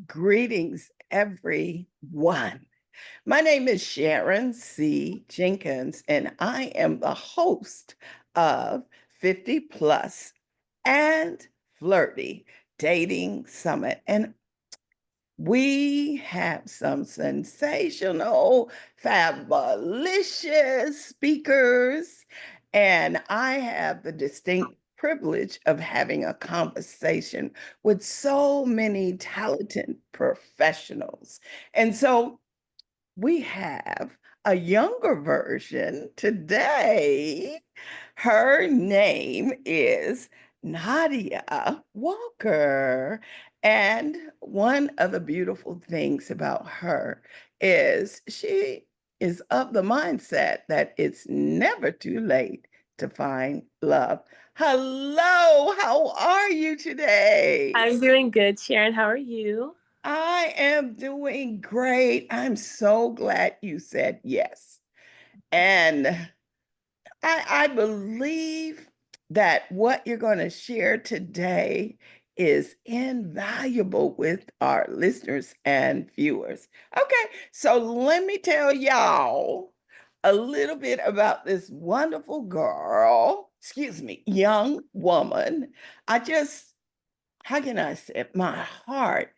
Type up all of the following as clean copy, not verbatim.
Greetings, everyone. My name is Sharon C. Jenkins, and I am the host of 50 Plus and Flirty Dating Summit. And we have some sensational, fabulous speakers, and I have the distinct privilege of having a conversation with so many talented professionals. And so we have a younger version today. Her name is Nadeiah Walker. And one of the beautiful things about her is she is of the mindset that it's never too late to find love. Hello, how are you today? I'm doing good, Sharon. How are you? I am doing great. I'm so glad you said yes. And I believe that what you're going to share today is invaluable with our listeners and viewers. Okay, so let me tell y'all a little bit about this wonderful girl, excuse me, young woman. How can I say it? My heart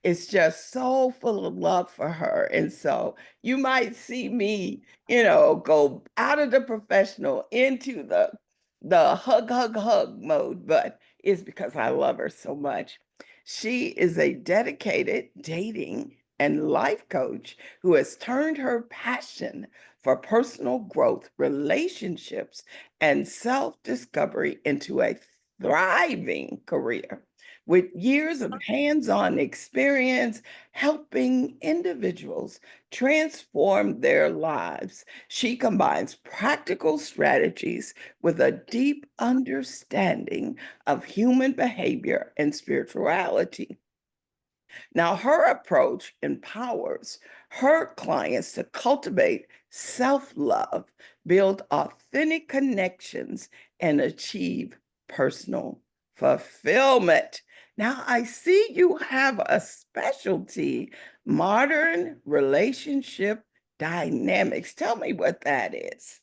is just so full of love for her. And so you might see me, go out of the professional into the hug mode, but it's because I love her so much. She is a dedicated dating and life coach who has turned her passion for personal growth, relationships, and self-discovery into a thriving career with years of hands on experience helping individuals transform their lives. She combines practical strategies with a deep understanding of human behavior and spirituality. Now, her approach empowers her clients to cultivate self love, build authentic connections, and achieve personal fulfillment. Now, I see you have a specialty, modern relationship dynamics. Tell me what that is.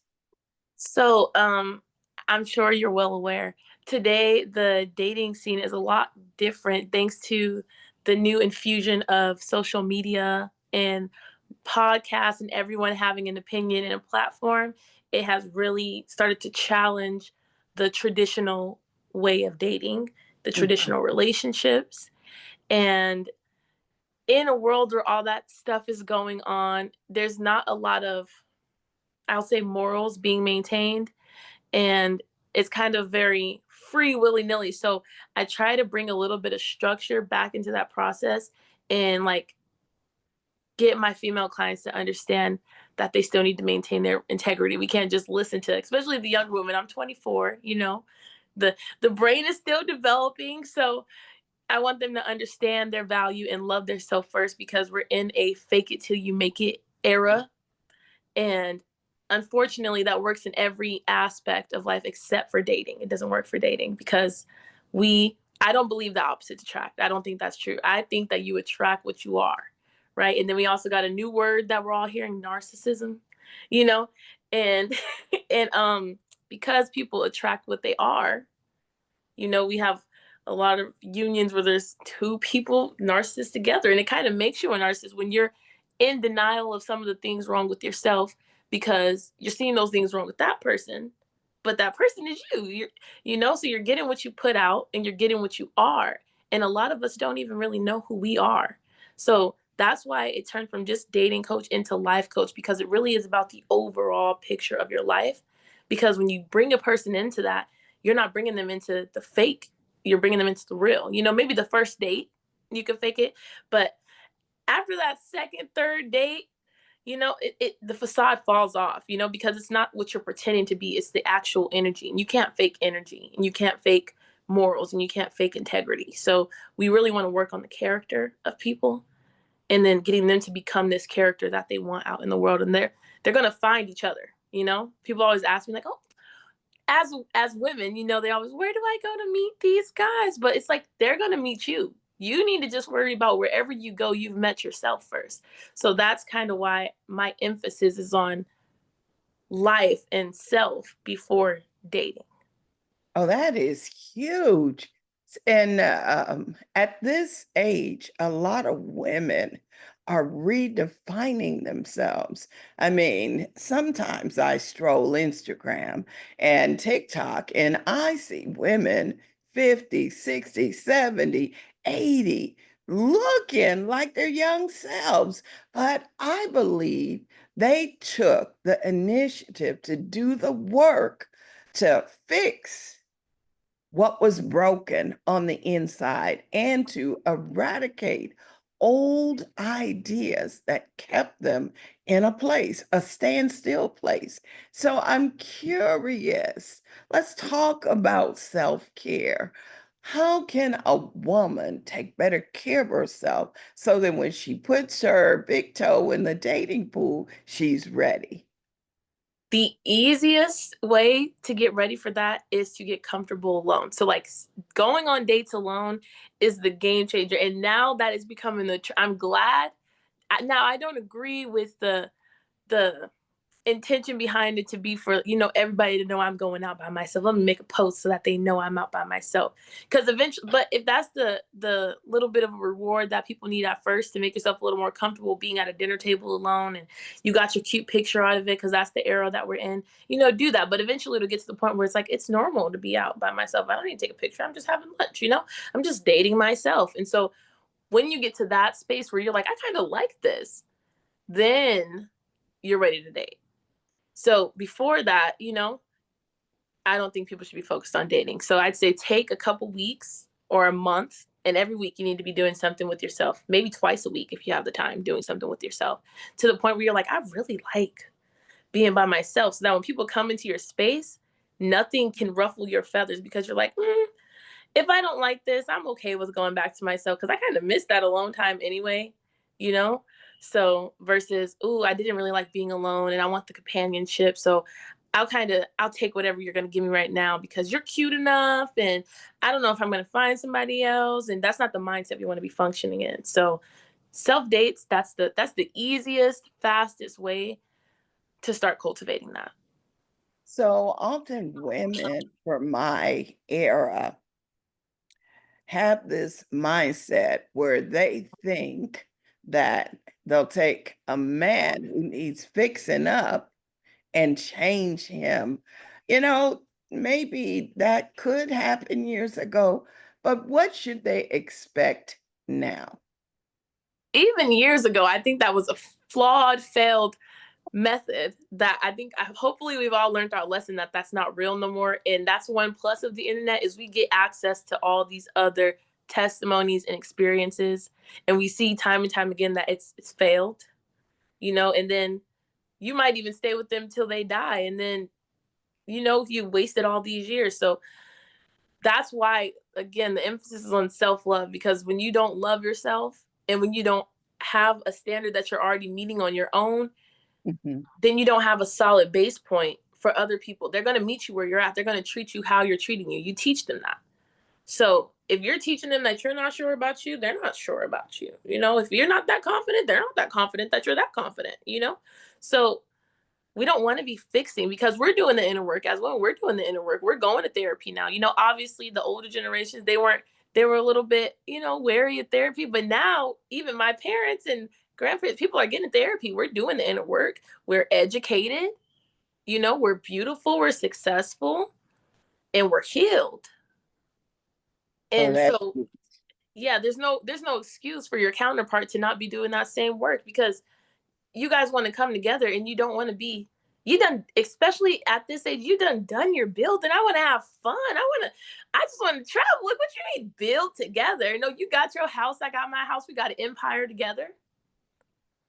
So, I'm sure you're well aware. Today, the dating scene is a lot different thanks to the new infusion of social media and podcasts and everyone having an opinion and a platform. It has really started to challenge the traditional way of dating, the Mhm. traditional relationships. And in a world where all that stuff is going on, there's not a lot of, I'll say, morals being maintained, and it's kind of very free willy nilly. So I try to bring a little bit of structure back into that process and like get my female clients to understand that they still need to maintain their integrity. We can't just listen to, especially the young women. I'm 24, the brain is still developing. So I want them to understand their value and love their self first, because we're in a fake it till you make it era. And unfortunately, that works in every aspect of life except for dating. It doesn't work for dating because I don't believe the opposites attract. I don't think that's true. I think that you attract what you are, right? And then we also got a new word that we're all hearing, narcissism, you know? And and because people attract what they are, we have a lot of unions where there's two people narcissists together, and it kind of makes you a narcissist when you're in denial of some of the things wrong with yourself because you're seeing those things wrong with that person, but that person is you. So you're getting what you put out and you're getting what you are. And a lot of us don't even really know who we are. So that's why it turned from just dating coach into life coach, because it really is about the overall picture of your life. Because when you bring a person into that, you're not bringing them into the fake, you're bringing them into the real. Maybe the first date you can fake it, but after that second, third date, the facade falls off, because it's not what you're pretending to be, it's the actual energy. And you can't fake energy, and you can't fake morals, and you can't fake integrity. So we really want to work on the character of people, and then getting them to become this character that they want out in the world. And they're going to find each other. People always ask me like, oh, as women, they always, where do I go to meet these guys? But it's like they're gonna meet you. You need to just worry about wherever you go, you've met yourself first. So that's kind of why my emphasis is on life and self before dating. Oh, that is huge. And at this age, a lot of women are redefining themselves. I mean, sometimes I stroll Instagram and TikTok and I see women 50, 60, 70, 80 looking like their young selves. But I believe they took the initiative to do the work to fix what was broken on the inside and to eradicate old ideas that kept them in a place, a standstill place. So I'm curious. Let's talk about self care. How can a woman take better care of herself so that when she puts her big toe in the dating pool, she's ready? The easiest way to get ready for that is to get comfortable alone. So like going on dates alone is the game changer. And now that is becoming I'm glad. Now I don't agree with the intention behind it to be for everybody to know I'm going out by myself. Let me make a post so that they know I'm out by myself. Because eventually, but if that's the little bit of a reward that people need at first to make yourself a little more comfortable being at a dinner table alone, and you got your cute picture out of it because that's the era that we're in, do that. But eventually, it'll get to the point where it's like it's normal to be out by myself. I don't need to take a picture. I'm just having lunch. I'm just dating myself. And so when you get to that space where you're like, I kind of like this, then you're ready to date. So before that, I don't think people should be focused on dating. So I'd say take a couple weeks or a month, and every week you need to be doing something with yourself, maybe twice a week if you have the time, doing something with yourself to the point where you're like, I really like being by myself. So that when people come into your space, nothing can ruffle your feathers because you're like, if I don't like this, I'm okay with going back to myself because I kind of miss that alone time anyway, you know? So versus, I didn't really like being alone and I want the companionship. So I'll take whatever you're gonna give me right now because you're cute enough and I don't know if I'm gonna find somebody else. And that's not the mindset you want to be functioning in. So self dates, that's the easiest, fastest way to start cultivating that. So often women from my era have this mindset where they think that they'll take a man who needs fixing up and change him. You know, maybe that could happen years ago, but what should they expect now? Even years ago, I think that was a flawed, failed method that I think hopefully we've all learned our lesson that that's not real no more. And that's one plus of the internet is we get access to all these other testimonies and experiences, and we see time and time again that it's failed, and then you might even stay with them till they die, and then you wasted all these years. So that's why again the emphasis is on self-love, because when you don't love yourself and when you don't have a standard that you're already meeting on your own, Mhm. then you don't have a solid base point for other people. They're going to meet you where you're at. They're going to treat you how you're treating you. You teach them that. So if you're teaching them that you're not sure about you, they're not sure about you. If you're not that confident, they're not that confident that you're that confident. So we don't want to be fixing because we're doing the inner work as well. We're doing the inner work. We're going to therapy now. Obviously the older generations, they were a little bit, wary of therapy, but now even my parents and grandparents, people are getting therapy. We're doing the inner work. We're educated, we're beautiful, we're successful, and we're healed. Oh, And that so, yeah, there's no excuse for your counterpart to not be doing that same work because you guys want to come together and you don't want to be you done, especially at this age, you done your build and I want to have fun. I just want to travel. Look what you mean build together. No, you got your house, I got my house, we got an empire together.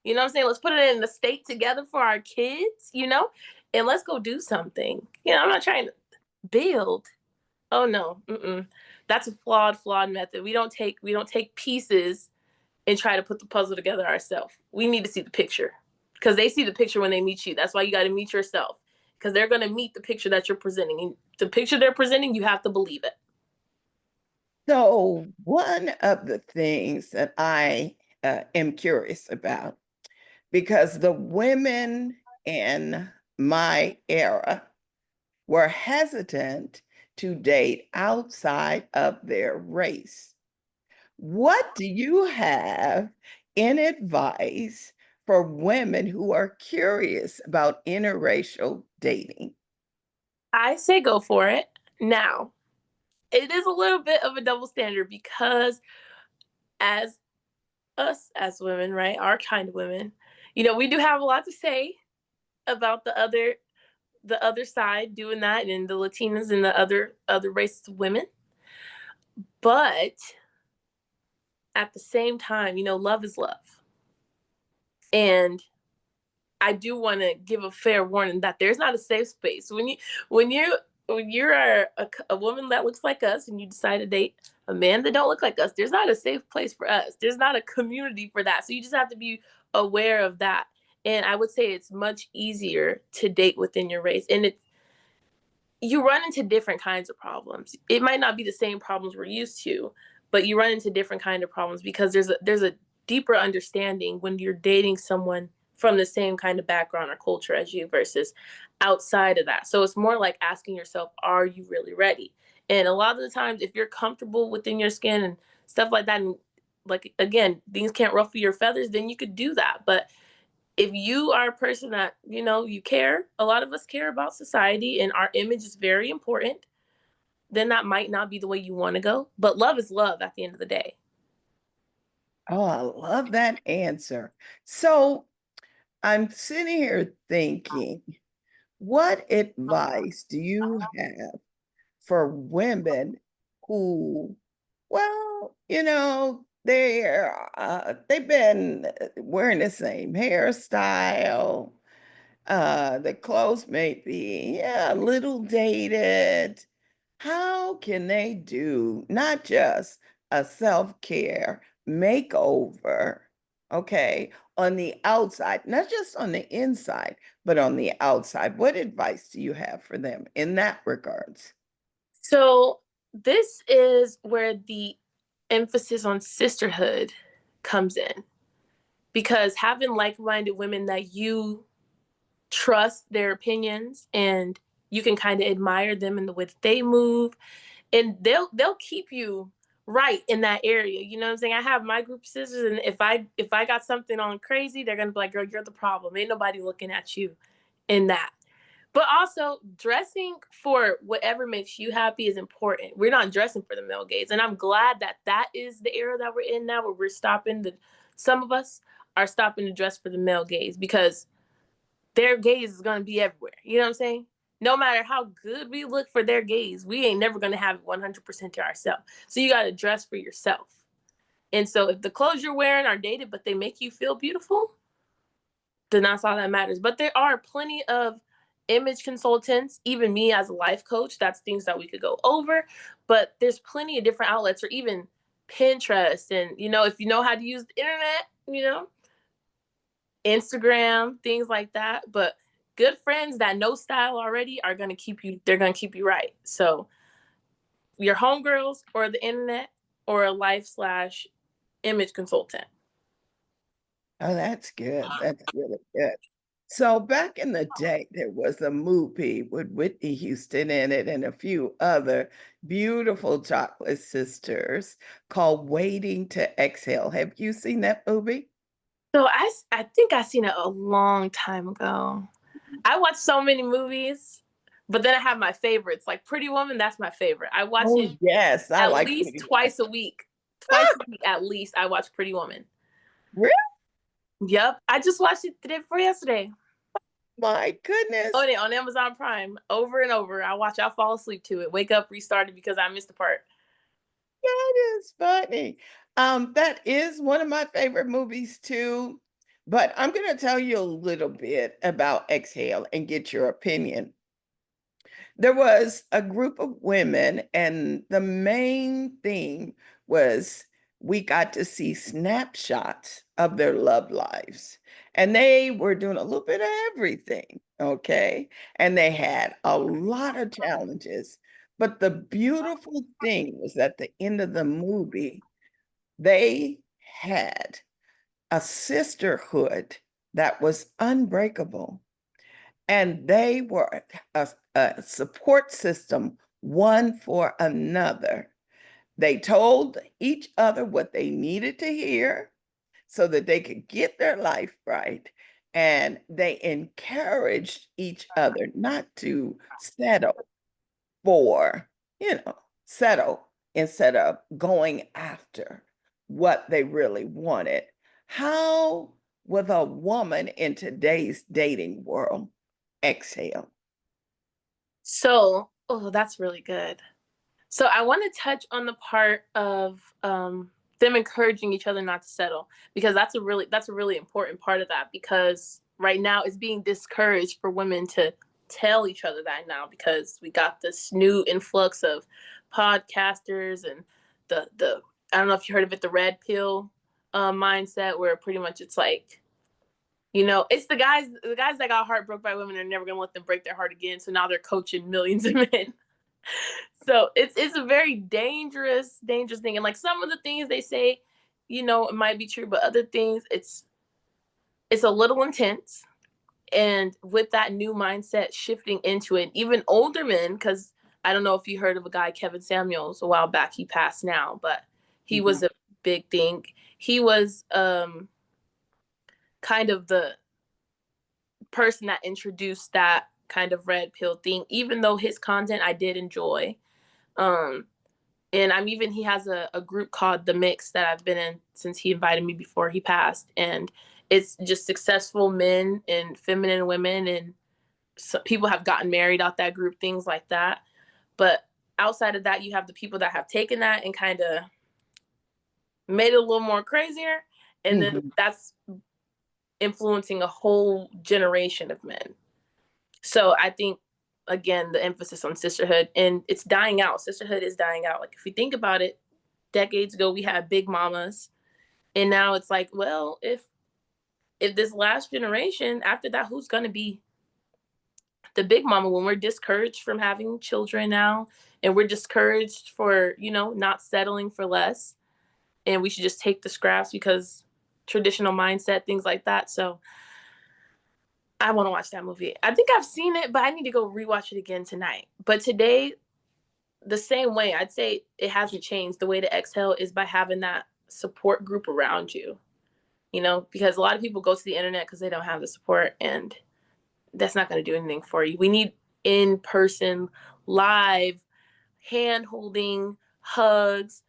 You know what I'm saying? Let's put it in the state together for our kids, and let's go do something. I'm not trying to build. Oh no, that's a flawed method. We don't take pieces and try to put the puzzle together ourselves. We need to see the picture because they see the picture when they meet you. That's why you got to meet yourself because they're going to meet the picture that you're presenting. And the picture they're presenting, you have to believe it. So, one of the things that I am curious about, because the women in my era were hesitant to date outside of their race. What do you have in advice for women who are curious about interracial dating? I say go for it. Now, it is a little bit of a double standard because as us as women, right, our kind of women, we do have a lot to say about the other side doing that and the Latinas and the other races of women. But at the same time, love is love. And I do want to give a fair warning that there's not a safe space when you when you're a woman that looks like us and you decide to date a man that don't look like us. There's not a safe place for us. There's not a community for that. So you just have to be aware of that. And I would say it's much easier to date within your race, and you run into different kinds of problems. It might not be the same problems we're used to, but you run into different kind of problems because there's a deeper understanding when you're dating someone from the same kind of background or culture as you versus outside of that. So it's more like asking yourself, are you really ready? And a lot of the times, if you're comfortable within your skin and stuff like that, and like again, things can't ruffle your feathers, then you could do that. But if you are a person that you care, a lot of us care about society and our image is very important, then that might not be the way you want to go, but love is love at the end of the day. Oh, I love that answer. So, I'm sitting here thinking, what advice do you have for women who, well, they've been wearing the same hairstyle, the clothes may be, yeah, a little dated. How can they do not just a self-care makeover, okay, on the outside, not just on the inside, but on the outside? What advice do you have for them in that regards? So this is where the emphasis on sisterhood comes in, because having like-minded women that you trust their opinions and you can kind of admire them in the way that they move, and they'll keep you right in that area. You know what I'm saying? I have my group of sisters, and if I got something on crazy, they're gonna be like, "Girl, you're the problem. Ain't nobody looking at you in that." But also, dressing for whatever makes you happy is important. We're not dressing for the male gaze, and I'm glad that that is the era that we're in now, where we're stopping the. Some of us are stopping to dress for the male gaze because their gaze is going to be everywhere. You know what I'm saying? No matter how good we look for their gaze, we ain't never going to have it 100% to ourselves. So you got to dress for yourself. And so if the clothes you're wearing are dated, but they make you feel beautiful, then that's all that matters. But there are plenty of image consultants, even me as a life coach, that's things that we could go over. But there's plenty of different outlets, or even Pinterest. And, if you know how to use the internet, Instagram, things like that. But good friends that know style already are gonna keep you. They're gonna keep you right. So your homegirls or the internet or a life/slash image consultant. Oh, that's good. That's really good. So back in the day, there was a movie with Whitney Houston in it and a few other beautiful chocolate sisters called Waiting to Exhale. Have you seen that movie? So I think I seen it a long time ago. I watch so many movies, but then I have my favorites. Like Pretty Woman, that's my favorite. I watch Oh, it yes, I at like least Pretty Woman. twice a week. Twice a week at least, I watch Pretty Woman. Really? Yep, I just watched it the day before yesterday. My goodness. On Amazon Prime over and over. I'll fall asleep to it, wake up, restart it because I missed the part. That is funny. That is one of my favorite movies too. But I'm going to tell you a little bit about Exhale and get your opinion. There was a group of women, and the main thing was we got to see snapshots of their love lives. And they were doing a little bit of everything, okay? And they had a lot of challenges. But the beautiful thing was at the end of the movie, they had a sisterhood that was unbreakable. And they were a support system, one for another. They told each other what they needed to hear so that they could get their life right. And they encouraged each other not to settle for, you know, settle instead of going after what they really wanted. How would a woman in today's dating world exhale? So, oh, that's really good. So I want to touch on the part of them encouraging each other not to settle, because that's a really important part of that, because right now it's being discouraged for women to tell each other that now, because we got this new influx of podcasters and the I don't know if you heard of it, the red pill mindset, where pretty much it's like, it's the guys that got heartbroken by women are never gonna let them break their heart again. So now they're coaching millions of men. So it's a very dangerous thing. And like some of the things they say, it might be true, but other things it's a little intense. And with that new mindset shifting into it, even older men, because I don't know if you heard of a guy, Kevin Samuels, a while back. He passed now, but he Mhm. was a big thing. He was kind of the person that introduced that kind of red pill thing, even though his content I did enjoy. Um, and he has a group called The Mix that I've been in since he invited me before he passed. And it's just successful men and feminine women, and so people have gotten married out that group, things like that. But outside of that, you have the people that have taken that and kind of made it a little more crazier. And then Mhm. that's influencing a whole generation of men. So I think, again, the emphasis on sisterhood, and it's dying out. Sisterhood is dying out. Like if you think about it, decades ago we had big mamas, and now it's like, well, if this last generation after that, who's going to be the big mama when we're discouraged from having children now, and we're discouraged for not settling for less, and we should just take the scraps because traditional mindset, things like that. So I want to watch that movie. I think I've seen it, but I need to go rewatch it again tonight. But today, the same way, I'd say it hasn't changed. The way to exhale is by having that support group around you, because a lot of people go to the internet because they don't have the support, and that's not going to do anything for you. We need in person, live, hand holding, hugs,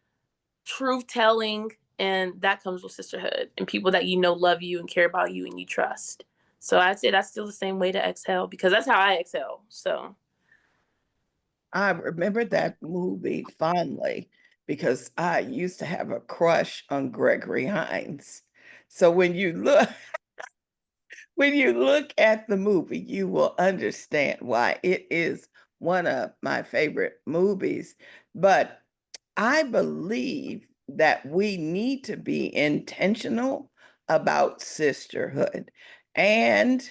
truth telling, and that comes with sisterhood and people that love you and care about you and you trust. So I'd say that's still the same way to exhale, because that's how I exhale. So I remember that movie fondly because I used to have a crush on Gregory Hines. So when you look at the movie, you will understand why it is one of my favorite movies. But I believe that we need to be intentional about sisterhood. And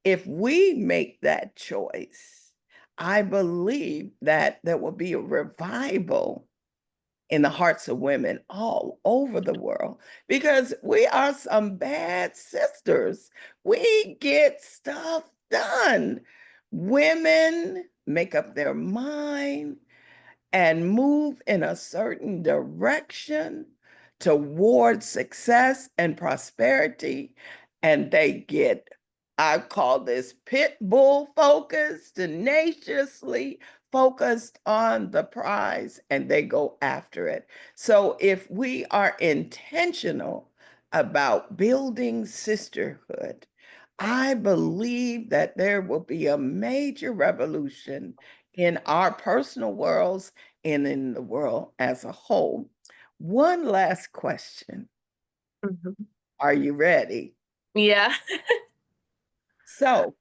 if we make that choice, I believe that there will be a revival in the hearts of women all over the world because we are some bad sisters. We get stuff done. Women make up their mind and move in a certain direction toward success and prosperity. And they get, I call this pit bull focused, tenaciously focused on the prize, and they go after it. So if we are intentional about building sisterhood, I believe that there will be a major revolution in our personal worlds and in the world as a whole. One last question. mhm. Are you ready? Yeah. So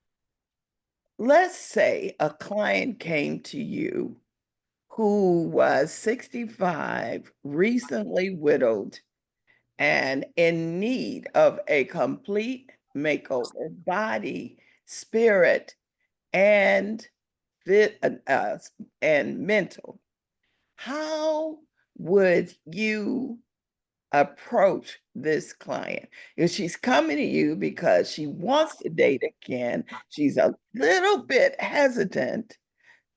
let's say a client came to you who was 65, recently widowed, and in need of a complete makeover, body, spirit, and and mental, how would you approach this client? If she's coming to you because she wants to date again, she's a little bit hesitant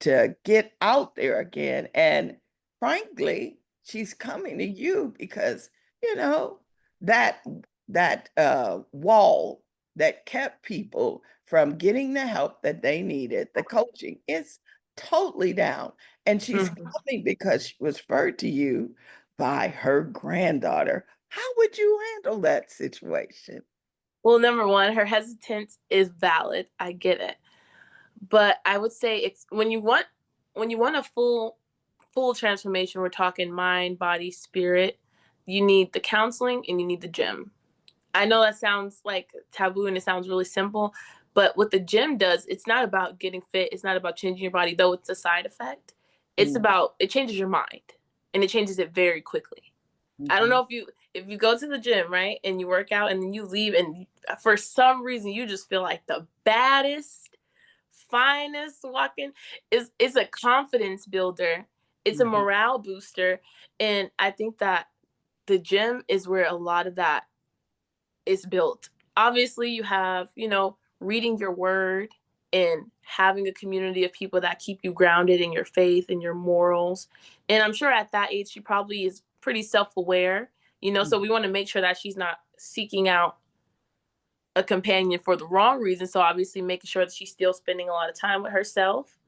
to get out there again. And frankly, she's coming to you because, you know, that that wall that kept people from getting the help that they needed, the coaching, is totally down. And she's Mhm. coming because she was referred to you by her granddaughter. How would you handle that situation? Well, number one, her hesitance is valid. I get it. But I would say it's when you want a full transformation, we're talking mind, body, spirit, you need the counseling and you need the gym. I know that sounds like taboo and it sounds really simple, but what the gym does, it's not about getting fit, it's not about changing your body, though it's a side effect. It's Mm-hmm. about it changes your mind and it changes it very quickly. I don't Mm-hmm. know if you go to the gym, right, and you work out and then you leave and for some reason you just feel like the baddest, finest walking. It's a confidence builder. It's a Mm-hmm. morale booster, and I think that the gym is where a lot of that is built. Obviously, you have, reading your word and having a community of people that keep you grounded in your faith and your morals. And I'm sure at that age, she probably is pretty self aware, so we want to make sure that she's not seeking out a companion for the wrong reason. So obviously, making sure that she's still spending a lot of time with herself.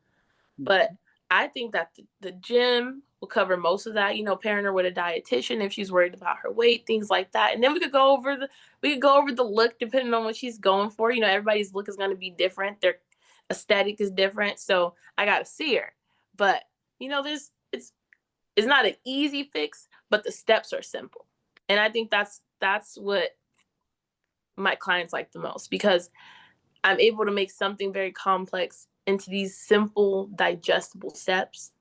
But I think that the gym will cover most of that. Pairing her with a dietitian if she's worried about her weight, things like that. And then we could go over the look depending on what she's going for. Everybody's look is going to be different. Their aesthetic is different. So I got to see her. But there's it's not an easy fix, but the steps are simple. And I think that's what my clients like the most because I'm able to make something very complex into these simple, digestible steps.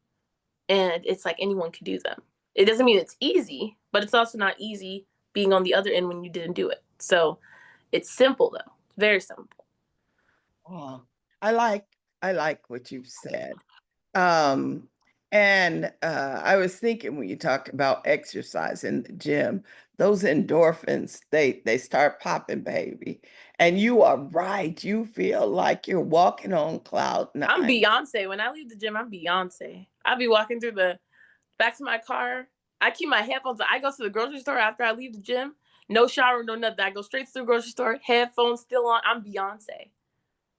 And it's like anyone can do them. It doesn't mean it's easy, but it's also not easy being on the other end when you didn't do it. So it's simple though, very simple. Oh, I like I like what you've said. Um, and I was thinking when you talked about exercise in the gym, those endorphins, they start popping, baby. And you are right. You feel like you're walking on cloud I'm nine. Beyonce. When I leave the gym, I'm Beyonce. I'll be walking through the back to my car. I keep my headphones. I go to the grocery store after I leave the gym. No shower, no nothing. I go straight to the grocery store, headphones still on. I'm Beyonce.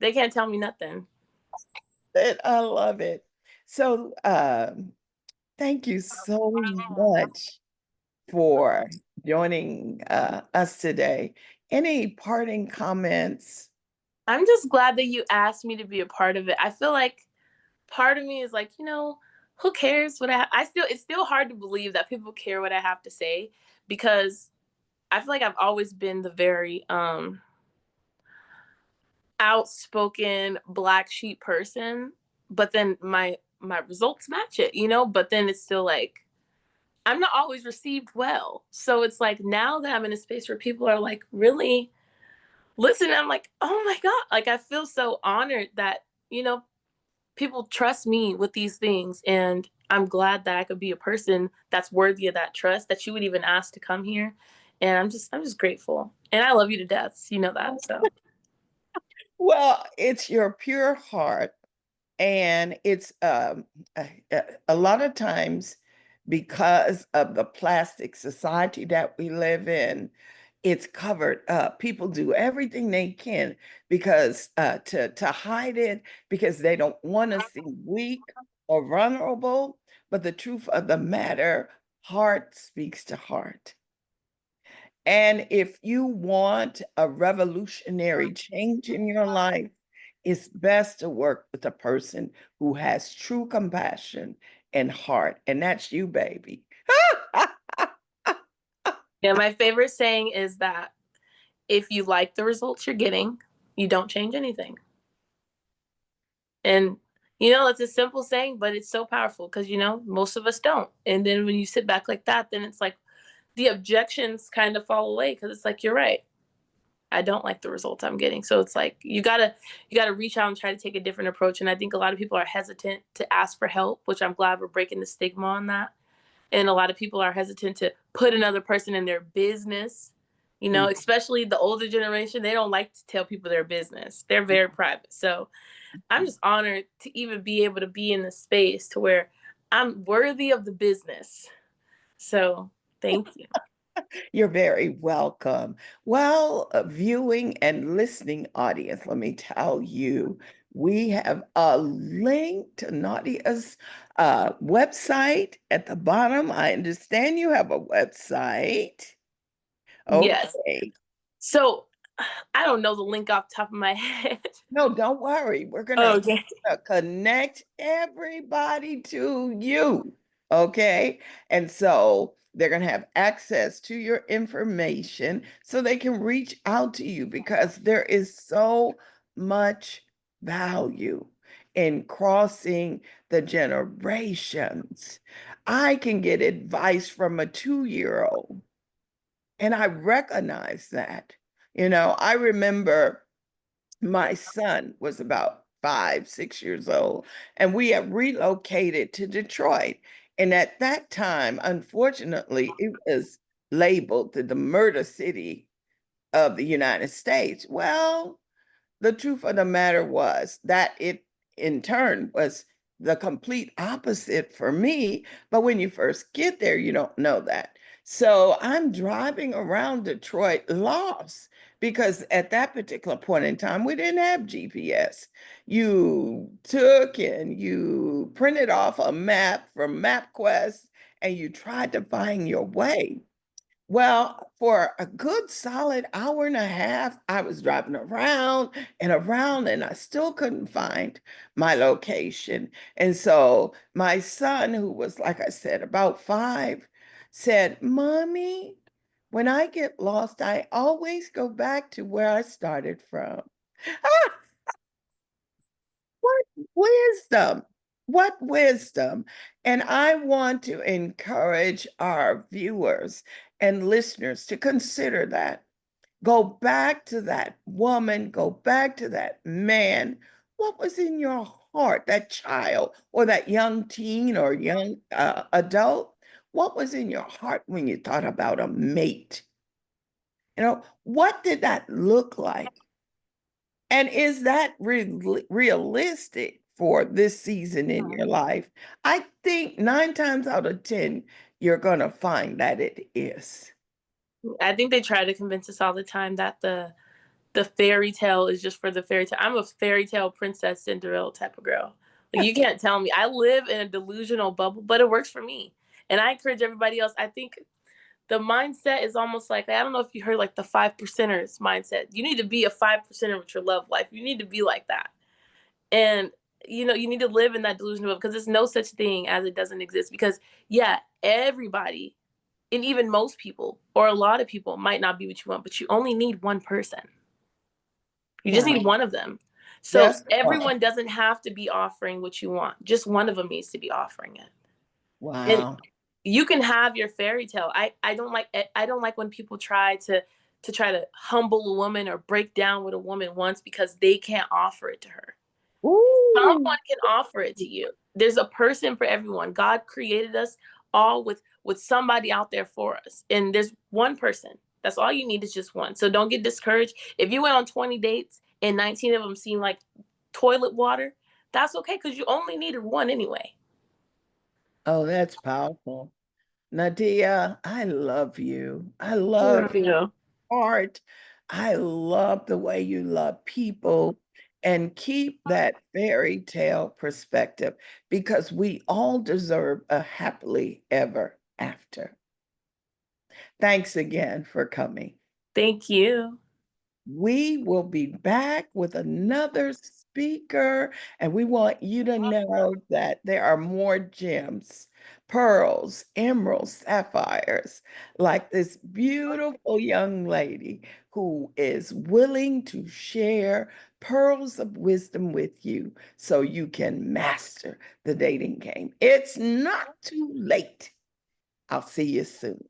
They can't tell me nothing. And I love it. So thank you so much for joining us today. Any parting comments? I'm just glad that you asked me to be a part of it. I feel like part of me is like, who cares what it's still hard to believe that people care what I have to say because I feel like I've always been the very outspoken black sheep person, but then my results match it, but then it's still like I'm not always received well. So it's like now that I'm in a space where people are like really listening, I'm like, "Oh my god." Like I feel so honored that, people trust me with these things and I'm glad that I could be a person that's worthy of that trust that you would even ask to come here. And I'm just grateful. And I love you to death. You know that. So Well, it's your pure heart. And it's a lot of times because of the plastic society that we live in, it's covered up. People do everything they can because to hide it because they don't want to seem weak or vulnerable. But the truth of the matter, heart speaks to heart. And if you want a revolutionary change in your life, it's best to work with a person who has true compassion and heart. And that's you, baby. yeah, my favorite saying is that if you like the results you're getting, you don't change anything. And it's a simple saying, but it's so powerful because most of us don't. And then when you sit back like that, then it's like the objections kind of fall away because it's like you're right. I don't like the results I'm getting. So it's like you gotta reach out and try to take a different approach. And I think a lot of people are hesitant to ask for help, which I'm glad we're breaking the stigma on that. And a lot of people are hesitant to put another person in their business. You know, Mm. especially the older generation, they don't like to tell people their business. They're very private. So I'm just honored to even be able to be in the space to where I'm worthy of the business. So thank you. You're very welcome. Well, viewing and listening audience, let me tell you, we have a link to Nadia's website at the bottom. I understand you have a website. Yes. Okay. So I don't know the link off the top of my head. No, don't worry. We're going to Okay. connect everybody to you. Okay. And so they're going to have access to your information so they can reach out to you because there is so much value in crossing the generations. I can get advice from a 2-year-old, and I recognize that. I remember my son was about 5, 6 years old, and we had relocated to Detroit. And at that time, unfortunately, it was labeled the murder city of the United States. Well, the truth of the matter was that it in turn was the complete opposite for me. But when you first get there, you don't know that. So I'm driving around Detroit lost because at that particular point in time, we didn't have GPS. You took and you printed off a map from MapQuest and you tried to find your way. Well, for a good solid hour and a half, I was driving around, and I still couldn't find my location. And so my son, who was, like I said, about 5, said, Mommy, when I get lost, I always go back to where I started from. What wisdom! What wisdom. And I want to encourage our viewers and listeners to consider that. Go back to that woman, go back to that man. What was in your heart, that child or that young teen or young adult? What was in your heart when you thought about a mate? What did that look like? And is that realistic for this season in your life? I think 9 times out of 10, you're going to find that it is. I think they try to convince us all the time that the fairy tale is just for the fairy tale. I'm a fairy tale princess Cinderella type of girl. Like you can't tell me. I live in a delusional bubble, but it works for me. And I encourage everybody else. I think the mindset is almost like I don't know if you heard like the 5 percenters mindset. You need to be a 5 percenter with your love life. You need to be like that. And you need to live in that delusional because there's no such thing as it doesn't exist. Because yeah, everybody and even most people or a lot of people might not be what you want, but you only need one person. You just Wow. need one of them. So Just one. everyone doesn't have to be offering what you want. Just one of them needs to be offering it. And Wow. you can have your fairy tale. I don't like when people try to humble a woman or break down what a woman wants because they can't offer it to her. Ooh. Someone can offer it to you. There's a person for everyone. God created us all with somebody out there for us. And there's one person. That's all you need is just one. So don't get discouraged. If you went on 20 dates and 19 of them seem like toilet water, that's okay because you only needed one anyway. Oh, that's powerful. Nadeiah, I love you. I love You know. art. I love the way you love people and keep that fairy tale perspective because we all deserve a happily ever after. Thanks again for coming. Thank you. We will be back with another speaker, and we want you to know that there are more gems, pearls, emeralds, sapphires, like this beautiful young lady who is willing to share pearls of wisdom with you so you can master the dating game. It's not too late. I'll see you soon.